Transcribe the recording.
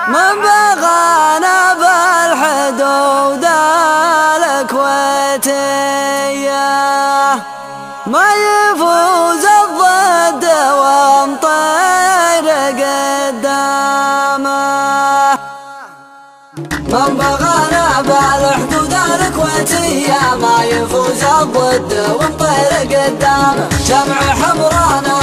من بغانا بالحدود الكويتية ما يفوز الضد وامطير قدامه. من بغانا بالحدود الكويتية ما يفوز الضد وامطير قدامه. جمع حمرانا